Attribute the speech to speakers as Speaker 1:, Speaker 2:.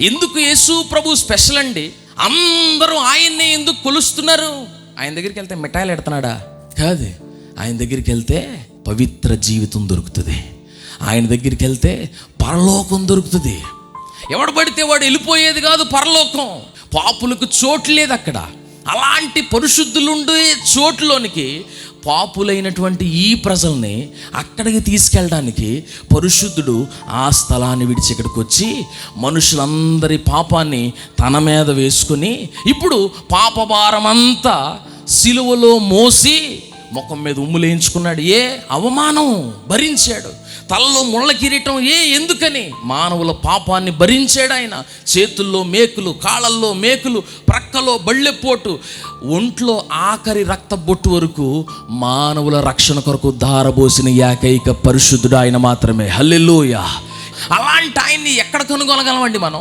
Speaker 1: ఎందుకు యేసు ప్రభు స్పెషల్ అండి? అందరూ ఆయన్నే ఎందుకు కొలుస్తున్నారు? ఆయన దగ్గరికి వెళ్తే మిఠాయిలు ఎడుతున్నాడా? కాదు. ఆయన దగ్గరికి వెళ్తే పవిత్ర జీవితం దొరుకుతుంది. ఆయన దగ్గరికి వెళ్తే పరలోకం దొరుకుతుంది. ఎవడు పడితే వాడు వెళ్ళిపోయేది కాదు పరలోకం. పాపులకు చోటు లేదు అక్కడ. అలాంటి పరిశుద్ధులుండే చోట్లోనికి పాపులైనటువంటి ఈ ప్రజల్ని అక్కడికి తీసుకెళ్ళడానికి పరిశుద్ధుడు ఆ స్థలాన్ని విడిచి ఇక్కడికి వచ్చి మనుషులందరి పాపాన్ని తన మీద వేసుకుని ఇప్పుడు పాపభారం అంతా సిలువలో మోసి ముఖం మీద ఉమ్ములేయించుకున్నాడు. అవమానం భరించాడు. తలలో ముళ్ళ కిరీటం ఎందుకని? మానవుల పాపాన్ని భరించాడు ఆయన. చేతుల్లో మేకులు, కాళ్ళల్లో మేకులు, ప్రక్కలో బళ్ళెపోటు, ఒంట్లో ఆఖరి రక్త బొట్టు వరకు మానవుల రక్షణ కొరకు ధారబోసిన ఏకైక పరిశుద్ధుడు ఆయన మాత్రమే. హల్లెలూయా. అలాంటి ఆయన్ని ఎక్కడ కనుగొనగలమండి మనం?